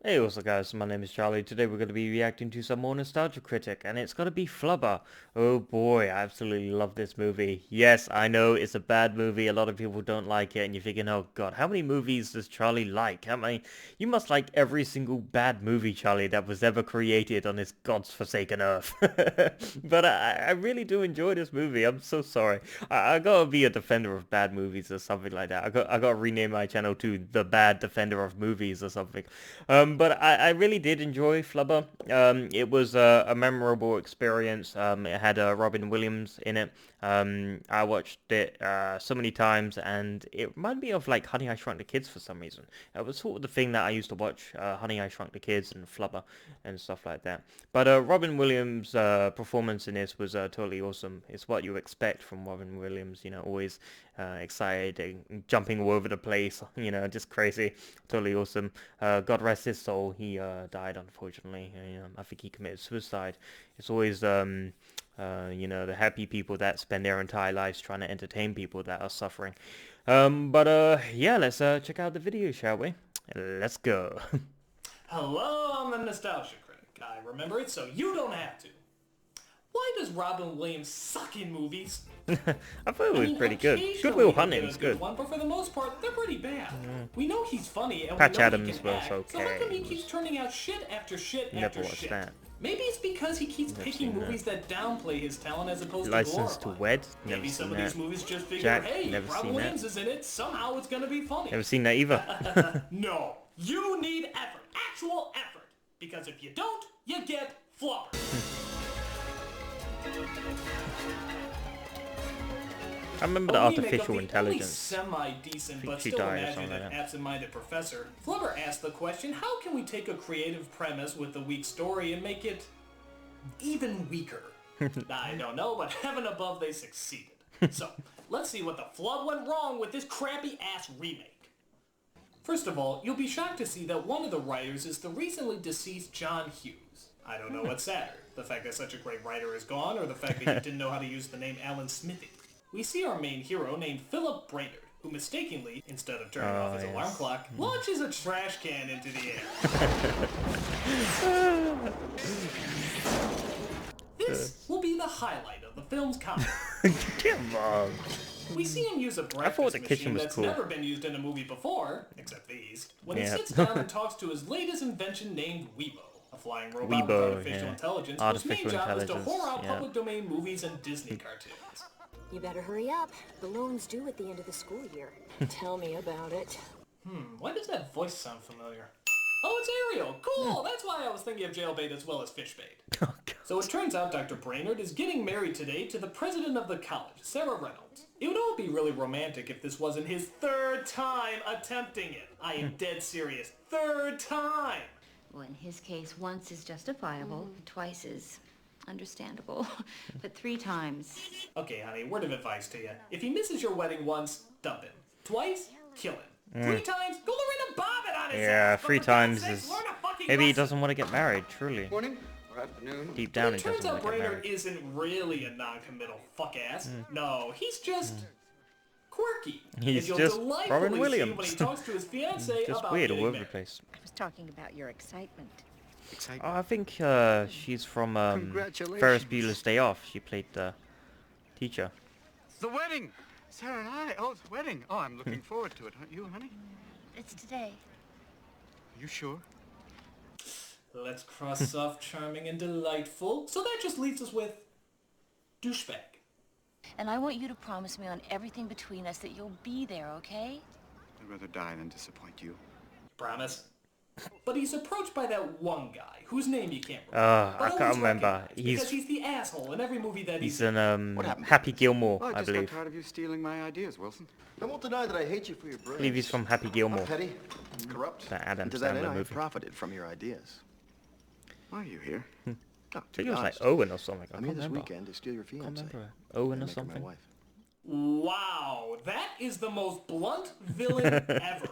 Hey, what's up guys, my name is Charlie. Today we're going to be reacting to some more nostalgia critic, and it's going to be Flubber. Oh boy, I absolutely love this movie. Yes, I know it's a bad movie, a lot of people don't like it, and you're thinking, oh god, how many movies does Charlie like? How many? You must like every single bad movie, Charlie, that was ever created on this god's forsaken earth. But I really do enjoy this movie, I'm so sorry. I gotta be a defender of bad movies or something like that. I gotta rename my channel to The Bad Defender of Movies or something. But I really did enjoy Flubber. It was a memorable experience. It had Robin Williams in it. I watched it so many times, and it reminded me of like Honey, I Shrunk the Kids for some reason. It was sort of the thing that I used to watch, Honey, I Shrunk the Kids and Flubber and stuff like that. But Robin Williams' performance in this was totally awesome. It's what you expect from Robin Williams, you know, always excited and jumping all over the place, you know, just crazy, totally awesome. God rest his soul, he died unfortunately. I think he committed suicide. It's always you know, the happy people that spend their entire lives trying to entertain people that are suffering. But yeah, let's check out the video, shall we? Let's go. Hello, I'm the Nostalgia Critic. I remember it so you don't have to. Why does Robin Williams suck in movies? I thought it was pretty good. Good Occasionally Will he'll get Hunting's a good good. one, but for the most part, they're pretty bad. We know he's funny and Patch we know he Adams can was act, so how okay. come he keeps turning out shit after shit Never after watched shit? that. Maybe it's because he keeps Never picking seen that. movies that downplay his talent as opposed License to to glorify. Wed? Never Maybe some seen of these that. movies just figure, Jack? hey, Never Robin seen Williams that. is in it, somehow it's gonna be funny. Never seen that either. No, you need effort, actual effort, because if you don't, you get flubber. I remember the artificial intelligence. Semi-decent, think but she still died or imaginative something like that. absent-minded professor, Flubber asked the question, how can we take a creative premise with a weak story and make it even weaker? I don't know, but heaven above they succeeded. So, let's see what the flub went wrong with this crappy-ass remake. First of all, you'll be shocked to see that one of the writers is the recently deceased John Hughes. I don't know what's sadder, the fact that such a great writer is gone, or the fact that he didn't know how to use the name Alan Smithy. We see our main hero named Philip Brainerd, who mistakenly, instead of turning off his alarm clock, launches a trash can into the air. This will be the highlight of the film's comedy. Come on. We see him use a thought breakfast the kitchen machine was that's cool. never been used in a movie before, except these, when he Yeah. sits down and talks to his latest invention named Weibo, a flying robot with Weibo, artificial yeah. intelligence, Artificial whose main job is to intelligence, whore out yeah. public domain movies and Disney cartoons. You better hurry up. The loan's due at the end of the school year. Tell me about it. Why does that voice sound familiar? Oh, it's Ariel! Cool! That's why I was thinking of jailbait as well as fishbait. Oh, God. So it turns out Dr. Brainerd is getting married today to the president of the college, Sarah Reynolds. It would all be really romantic if this wasn't his third time attempting it. I am dead serious. Third time! Well, in his case, once is justifiable, twice is understandable, but 3 times. Okay, honey, word of advice to you. If he misses your wedding once, dump him. Twice, kill him. 3 times, go Lorena Bob it on his Yeah, ass. But 3 for God's times sakes, is... learn a fucking Maybe he lesson. doesn't want to get married, truly. Morning or afternoon. Deep down, he It turns doesn't out want to get Brainerd married. isn't really a non-committal fuck-ass. No, he's just quirky. He's and you'll just delightfully Robin see Williams. when he talks to his fiancée Just about weird all getting over the married. place. I was talking about your excitement. Oh, Excitement. I think she's from Congratulations. Ferris Bueller's Day Off. She played the teacher. It's the wedding. Sarah and I. Oh, it's the wedding. Oh, I'm looking forward to it. Aren't you, honey? It's today. Are you sure? Let's cross off charming and delightful. So that just leaves us with douchebag. And I want you to promise me on everything between us that you'll be there, okay? I'd rather die than disappoint you. Promise. But he's approached by that one guy, whose name you can't remember. I but can't always remember. recognize, because he's the asshole in every movie that He's he's in What happened? Happy Gilmore, Oh, I I just believe. got tired of you stealing my ideas, Wilson. I won't deny that I hate you for your I brains. believe he's from Happy Gilmore. I'm petty, corrupt. That Adam and to that Sandler end, I have movie. profited from your ideas. Why are you here? Oh, I to think be it was like honest, Owen or something. I I'm can't here this remember. weekend to steal your I fiancée. can't remember. Owen or and make her my something. wife. Wow, that is the most blunt villain ever.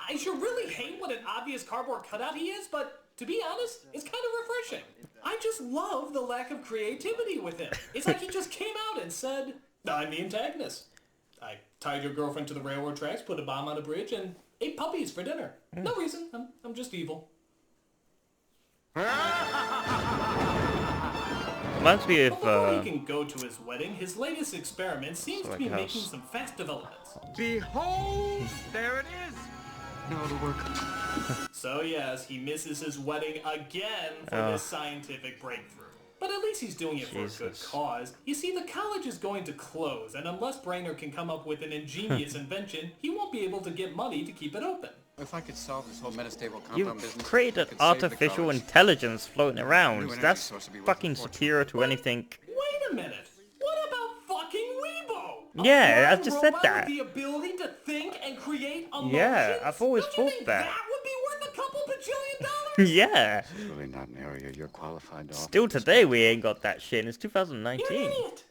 I should really hate what an obvious cardboard cutout he is, but to be honest, it's kind of refreshing. I just love the lack of creativity with him. It's like he just came out and said, I'm the antagonist. I tied your girlfriend to the railroad tracks, put a bomb on a bridge, and ate puppies for dinner. No reason. I'm just evil. Reminds me But of, before he can go to his wedding, his latest experiment seems to be like making us. some fast developments. Behold, there it is. Now it'll work. So yes, he misses his wedding again for this scientific breakthrough. But at least he's doing it for a good Jesus. cause. You see, the college is going to close, and unless Brainerd can come up with an ingenious invention, he won't be able to get money to keep it open. If I could solve this whole metastable You compound business, created I could save the artificial college. intelligence floating around. energy That's source would be worth fucking a fortune. superior to anything. Wait a minute! What about fucking Weebo? Yeah, I A just said robot that. with the ability to think and create emotions? Yeah, I've always Don't you thought think that. that would be worth a couple bajillion dollars? Yeah. It's really not an area you're qualified to offer. Still today we ain't got that shit, and it's You're an 2019. idiot.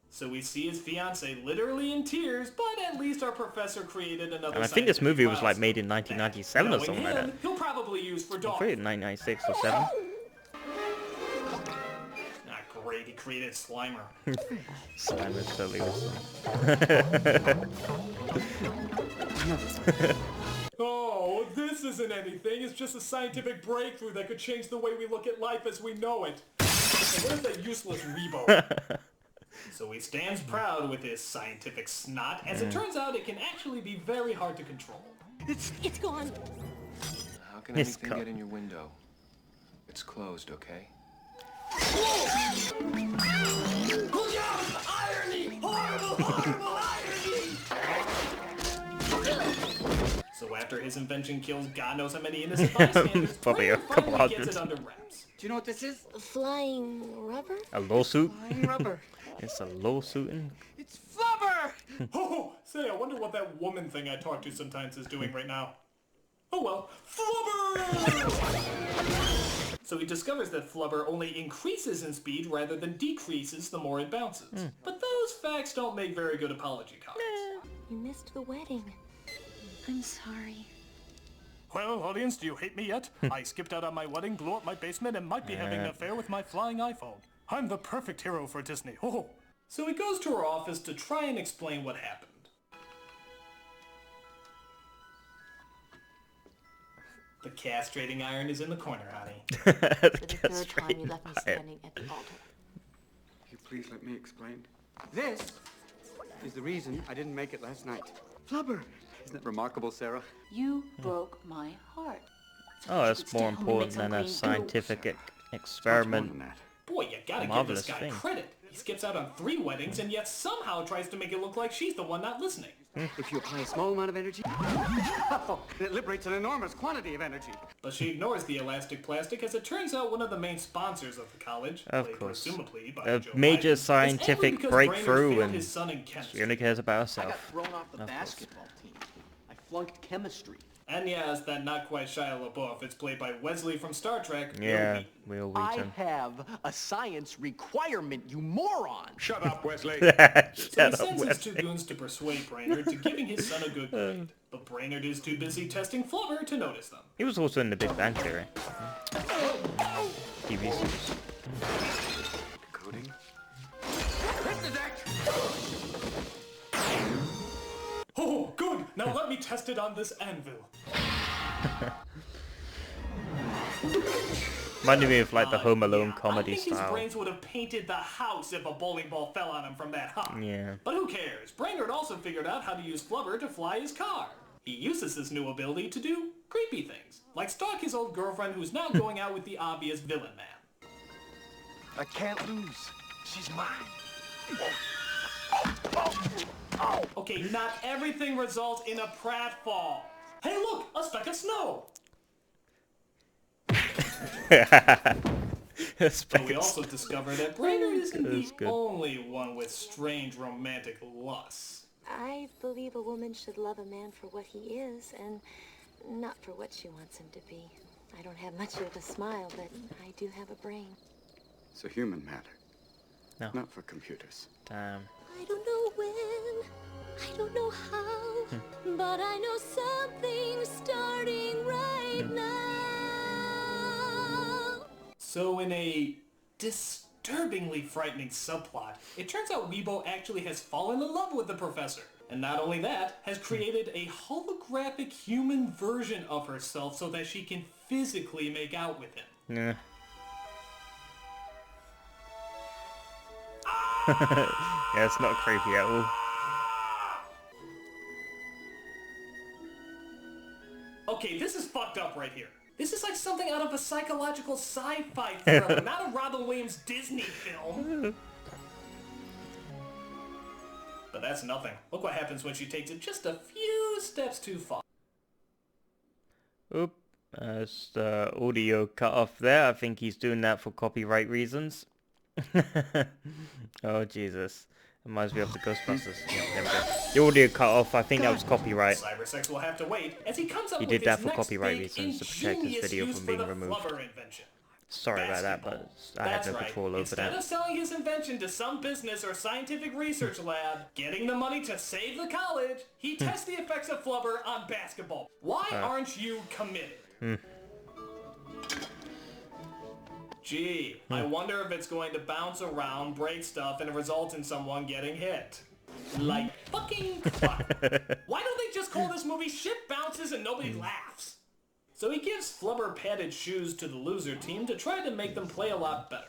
So we see his fiance literally in tears, but at least our professor created another. And I think this movie was like milestone. made in 1997 or Knowing something like him, that. He'll probably use for dog. Probably 1996 or 7. Not great. He created Slimer. Slime is totally awesome. Oh, this isn't anything. It's just a scientific breakthrough that could change the way we look at life as we know it. And where's that useless Weebo? So he stands proud with his scientific snot. As it turns out, it can actually be very hard to control. It's gone. How can It's anything gone. get in your window? It's closed, okay? Look out! Irony! Horrible, horrible irony! So after his invention kills God knows how many innocent bystanders, Probably a Brainerd couple finally gets hundred. it under wraps. Do you know what this is? Flying rubber? A lawsuit? Flying rubber. It's a lawsuit. It's Flubber! Oh, say, I wonder what that woman thing I talk to sometimes is doing right now. Oh well, Flubber! So he discovers that Flubber only increases in speed rather than decreases the more it bounces. But those facts don't make very good apology cards. You missed the wedding. I'm sorry. Well, audience, do you hate me yet? I skipped out on my wedding, blew up my basement, and might be having an affair with my flying iPhone. I'm the perfect hero for Disney. Oh. So he goes to her office to try and explain what happened. The castrating iron is in the corner, honey. For the third time you left me standing at the altar. Will you please let me explain? This is the reason I didn't make it last night. Flubber! Isn't that remarkable, Sarah? You broke my heart. Oh, that's more important than a scientific experiment. More than that. Boy, you gotta give Marvelous this guy thing. credit. He skips out on 3 weddings and yet somehow tries to make it look like she's the one not listening. If you apply a small amount of energy, it liberates an enormous quantity of energy. But she ignores the elastic plastic as it turns out one of the main sponsors of the college, Of played course. presumably by A Joe major Biden, is scientific angry because breakthrough Brainerd failed and his son in chemistry. She only cares about I herself. got thrown off the basketball team. I flunked chemistry. And yes, that not quite Shia LaBeouf. It's played by Wesley from Star Trek. Bill Yeah, Wheaton. Will I Wheaton. have a science requirement, you moron! Shut up, Wesley. So he Shut up, sends his 2 Wesley. goons to persuade Brainerd to giving his son a good grade. But Brainerd is too busy testing Flubber to notice them. He was also in The Big Bang Theory. TV series. Coding? Oh, good! Now let me test it on this anvil. Reminded me of like the Home Alone Yeah, comedy I think his style. brains would have painted the house if a bowling ball fell on him from that hop. Yeah. But who cares? Brainerd also figured out how to use Flubber to fly his car. He uses this new ability to do creepy things, like stalk his old girlfriend who's now going out with the obvious villain man. I can't lose. She's mine. Okay, not everything results in a pratfall. Hey look, a speck of snow! But we also discover that Brainerd isn't That's the good. only one with strange romantic lusts. I believe a woman should love a man for what he is and not for what she wants him to be. I don't have much of a smile, but I do have a brain. It's a human matter. No. Not for computers. Damn. I don't know when, I don't know how, but I know something's starting right now. So in a disturbingly frightening subplot, it turns out Weebo actually has fallen in love with the professor. And not only that, has created a holographic human version of herself so that she can physically make out with him. Yeah. Yeah, it's not creepy at all. Okay, this is fucked up right here. This is like something out of a psychological sci-fi thriller, not a Robin Williams Disney film. But that's nothing. Look what happens when she takes it just a few steps too far. Oop. That's the audio cut off there. I think he's doing that for copyright reasons. Oh, Jesus. Reminds me of the Ghostbusters. Yeah, there we go. The audio cut off. I think that was copyright. Cybersex will have to wait as he comes up He with did that his for next copyright big, reasons to protect his ingenious video use from for being the removed. Flubber invention. Sorry about that, but I had That's no right. control over Instead that. of selling his invention to some business or scientific research lab, getting the money to save the college, he tests the effects of Flubber on basketball. Why aren't you committed? Gee, I wonder if it's going to bounce around, break stuff, and result in someone getting hit. Like fucking fuck. Why don't they just call this movie Shit Bounces and Nobody Laughs? So he gives Flubber padded shoes to the loser team to try to make them play a lot better.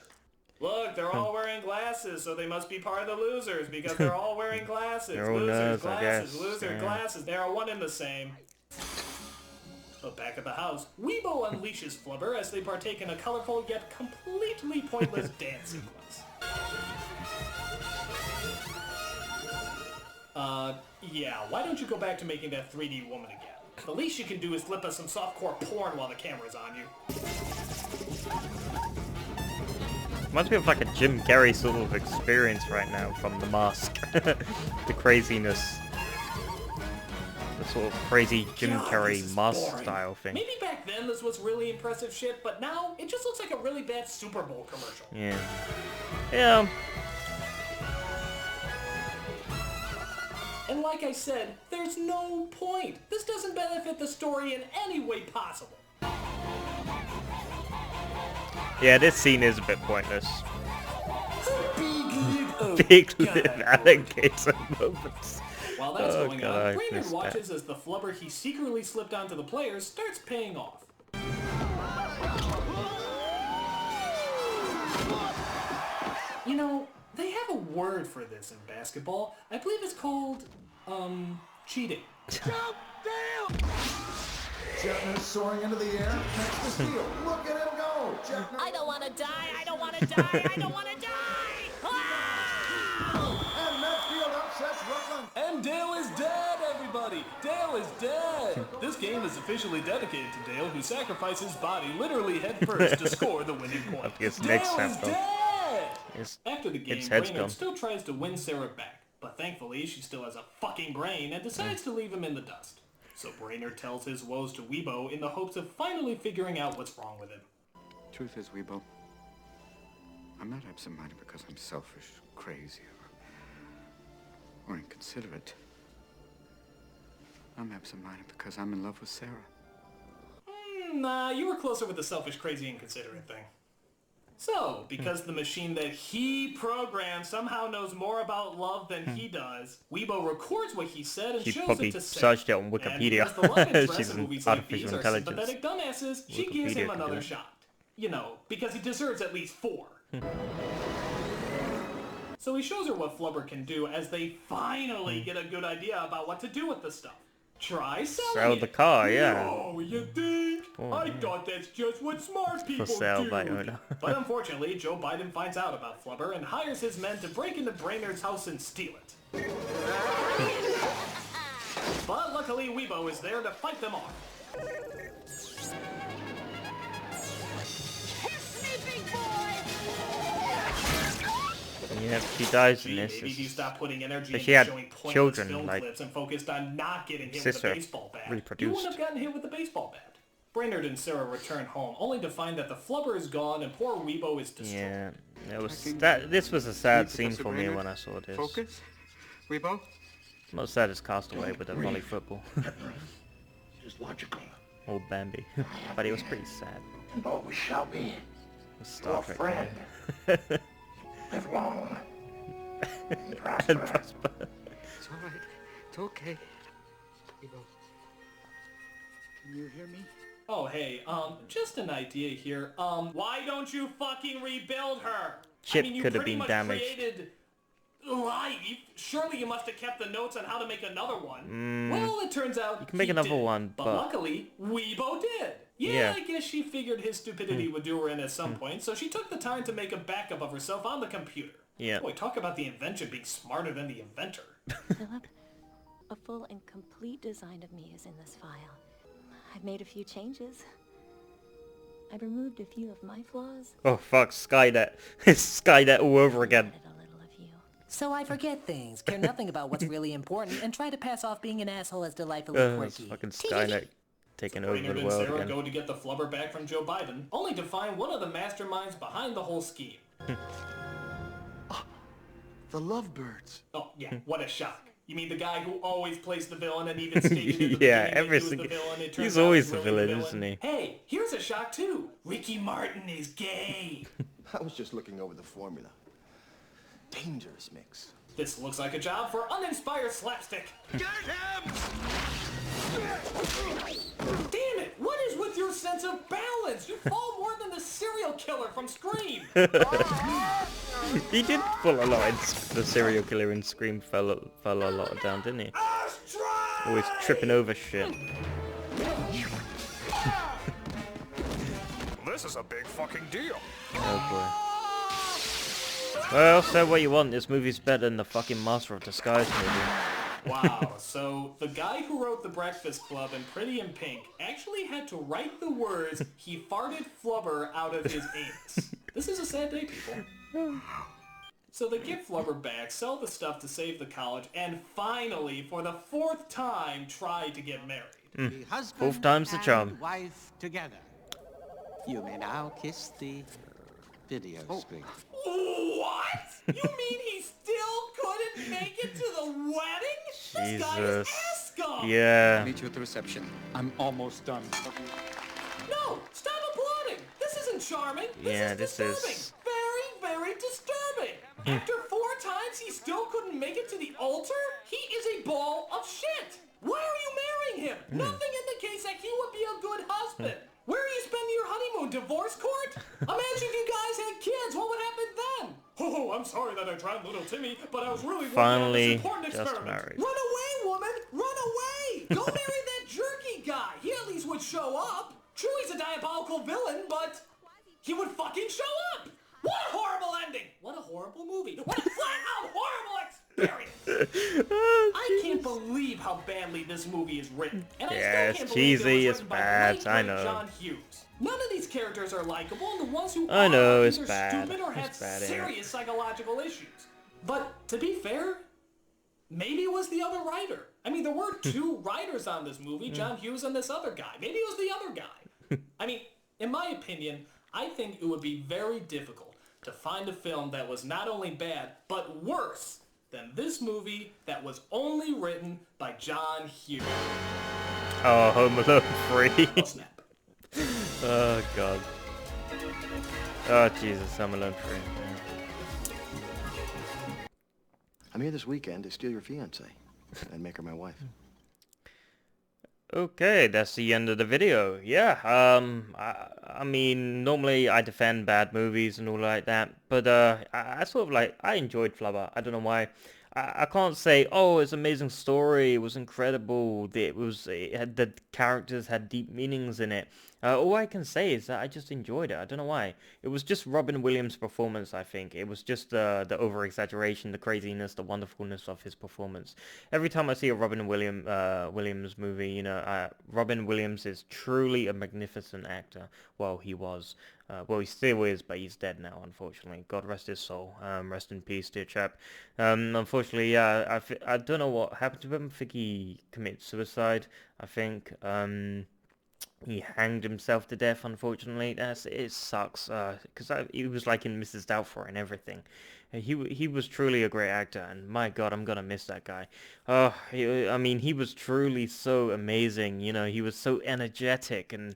Look, they're all wearing glasses, so they must be part of the losers because they're all wearing glasses. They're all Losers, nerds, I glasses, guess. loser, Yeah. glasses. They are one and the same. But back at the house, Weebo unleashes Flubber as they partake in a colorful yet completely pointless dance sequence. Yeah, why don't you go back to making that 3D woman again? The least you can do is flip us some softcore porn while the camera's on you. Reminds me of like a Jim Carrey sort of experience right now from The Mask. The craziness. The sort of crazy Jim God, Carrey this is Mask boring. style thing. Maybe back then this was really impressive shit, but now it just looks like a really bad Super Bowl commercial. Yeah. Yeah. And like I said, there's no point. This doesn't benefit the story in any way possible. Yeah, this scene is a bit pointless. Oh, Big God. lip alligator moments. While that's Oh, going God, on, I Brainerd missed that. watches as the flubber he secretly slipped onto the players starts paying off. You know, they have a word for this in basketball. I believe it's called, cheating. Jump down! Jetner soaring into the air. Next to steal. Look at him go. Jetner. I don't want to die. I don't want to die. I don't want to die. And Medfield upsets Rutland. And Dale is dead, everybody! Dale is dead! This game is officially dedicated to Dale, who sacrificed his body literally headfirst to score the winning point. I guess Dale next is snap, though. dead! It's- After the game, its head's Brainerd gone. still tries to win Sarah back, but thankfully she still has a fucking brain and decides to leave him in the dust. So Brainerd tells his woes to Weebo in the hopes of finally figuring out what's wrong with him. Truth is, Weebo, I'm not absent-minded because I'm selfish, crazy, or inconsiderate. I'm absent-minded because I'm in love with Sarah. Nah, you were closer with the selfish, crazy, inconsiderate thing. So, because the machine that he programmed somehow knows more about love than he does, Weebo records what he said and She shows probably it to Sarah. searched it on And Wikipedia. because the love interests She's in an movies like artificial these are intelligence. sympathetic dumbasses, she gives him Wikipedia can do another that. shot. You know, because he deserves at least 4. So he shows her what Flubber can do as they finally get a good idea about what to do with the stuff. Try selling Sell it. the car, yeah. No, you think? Oh, I thought that's just what smart people sale do. by owner. But unfortunately, Joe Biden finds out about Flubber and hires his men to break into Brainerd's house and steal it. But luckily, Weebo is there to fight them off. Kiss me, big boy. Yeah, she dies in Gee, this. maybe if you It's- stopped putting energy But into she had showing pointless children, film like, clips and focused on not getting hit with a sister baseball bat, you reproduced. wouldn't have gotten hit with the baseball bat. Brainerd and Sarah return home, only to find that the Flubber is gone and poor Weebo is destroyed. Yeah, it was that. This was a sad Meet scene Professor for me Brainerd. when I saw this. Focus. Weebo? Not sad as Castaway with the volley football. Just logical. Or Bambi. But it was pretty sad. And always shall be. Star Your Trek. friend. man. Live long. And And prosper. prosper. It's all right. It's okay. Weebo. Can you hear me? Oh, hey, just an idea here. Why don't you fucking rebuild her? Ship you could have pretty been much damaged. created life. Surely you must have kept the notes on how to make another one. Well, it turns out You can make he another did, one, but but luckily, Weibo did. Yeah, I guess she figured his stupidity would do her in at some point, so she took the time to make a backup of herself on the computer. Yeah. Boy, talk about the invention being smarter than the inventor. Philip, a full and complete design of me is in this file. I've made a few changes. I've removed a few of my flaws. Oh fuck, Skynet. It's Skynet all over again. Added a little of you. So I forget things, care nothing about what's really important, and try to pass off being an asshole as delightfully It's quirky. fucking Skynet taking over Brainerd the and world Sarah again. go to get the flubber back from Joe Biden, only to find one of the masterminds behind the whole scheme. The lovebirds. Oh, yeah, what a shock. You mean the guy who always plays the villain and even stated at the Yeah, beginning that every he was the single- villain, it turns he's out always he's the really villain, isn't he? Hey, here's a shock too. Ricky Martin is gay. I was just looking over the formula. Dangerous mix. This looks like a job for uninspired slapstick. Get him! Damn it! What is with your sense of balance? You fall more than the serial killer from Scream. He did fall a lot in the serial killer in Scream fell a lot down, didn't he? Always tripping over shit. This is a big fucking deal. Oh boy. Well, say what you want, this movie's better than the fucking Master of Disguise movie. Wow, so the guy who wrote The Breakfast Club and Pretty in Pink actually had to write the words "he farted flubber" out of his anus. This is a sad day, people. So they get Flubber back, sell the stuff to save the college, and finally, for the 4th time, try to get married. The husband Fourth time's the and charm. wife together. You may now kiss the video screen. What? You mean he still couldn't make it to the wedding? This guy is Jesus. ass scum. Yeah. Meet you at the reception. I'm almost done. No, stop applauding. This isn't charming. Yeah, This this is disturbing. is- Very, very disturbing. After 4 times he still couldn't make it to the altar? He is a ball of shit. Why are you marrying him? Nothing indicates that he would be a good husband. Where are you spending your honeymoon? Divorce court? Imagine if you guys had kids. What would happen then? Oh, I'm sorry that I drowned little Timmy, but I was really working on Finally, this important just experiment. married. Run away, woman! Run away! Go marry that jerky guy. He at least would show up. True, he's a diabolical villain, but he would fucking show up. What a horrible ending! What a horrible movie! What a flat-out horrible experience! I can't believe how badly this movie is written, and I Yeah, still it's can't believe cheesy, it it's was written by bad, the late, I great know. John Hughes. None of these characters are likable, and the ones who I are know, it's either bad. stupid or have It's bad, yeah. serious psychological issues. But to be fair, maybe it was the other writer. I mean, there were 2 writers on this movie, John Hughes and this other guy. Maybe it was the other guy. I mean, in my opinion, I think it would be very difficult to find a film that was not only bad, but worse than this movie that was only written by John Hughes. Oh, Home Alone 3. Oh, snap. Oh god. Oh Jesus, Home Alone 3. Yeah. I'm here this weekend to steal your fiancée and make her my wife. Okay, that's the end of the video. Yeah, I mean, normally I defend bad movies and all like that, but I sort of like, I enjoyed Flubber. I don't know why. I can't say, oh, it's an amazing story, it was incredible, the characters had deep meanings in it. All I can say is that I just enjoyed it. I don't know why. It was just Robin Williams' performance, I think. It was just the over-exaggeration, the craziness, the wonderfulness of his performance. Every time I see a Robin Williams movie, you know, Robin Williams is truly a magnificent actor. Well, he was. Well, he still is, but he's dead now, unfortunately. God rest his soul. Rest in peace, dear chap. Unfortunately, yeah, I don't know what happened to him. I think he committed suicide, I think. He hanged himself to death, unfortunately. It sucks, because he was like in Mrs. Doubtfire and everything. He was truly a great actor, and my God, I'm gonna miss that guy. I mean, he was truly so amazing, you know, he was so energetic, and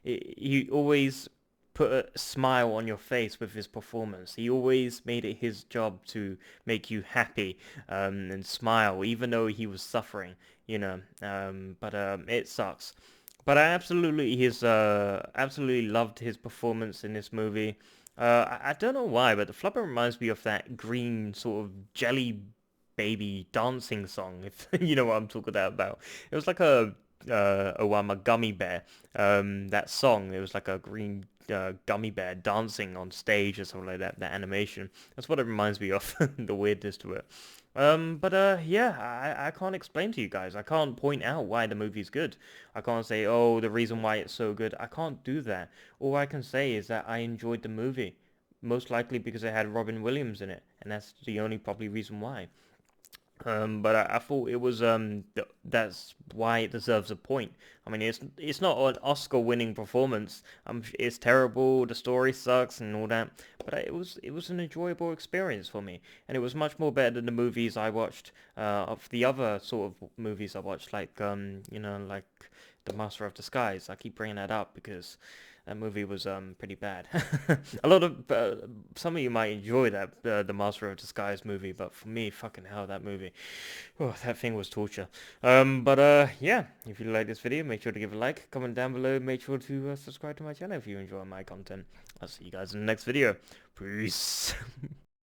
he always put a smile on your face with his performance. He always made it his job to make you happy, and smile, even though he was suffering, you know, but it sucks. But I absolutely loved his performance in this movie. I don't know why, but the Flubber reminds me of that green sort of jelly baby dancing song, if you know what I'm talking about. It was like a Owama gummy bear. That song, it was like a green gummy bear dancing on stage or something like that. That animation. That's what it reminds me of. The weirdness to it. Yeah, I can't explain to you guys. I can't point out why the movie's good. I can't say, oh, the reason why it's so good. I can't do that. All I can say is that I enjoyed the movie. Most likely because it had Robin Williams in it. And that's the only probably reason why. But I thought it was that's why it deserves a point. I mean, it's not an Oscar-winning performance. It's terrible. The story sucks and all that. But it was an enjoyable experience for me, and it was much more better than the movies I watched. Of the other sort of movies I watched, like like The Master of Disguise. I keep bringing that up because that movie was pretty bad. A lot of some of you might enjoy that the Master of Disguise movie, but for me, fucking hell, that movie, oh, that thing was torture. Yeah, if you like this video, make sure to give a like, comment down below, make sure to subscribe to my channel if you enjoy my content. I'll see you guys in the next video. Peace.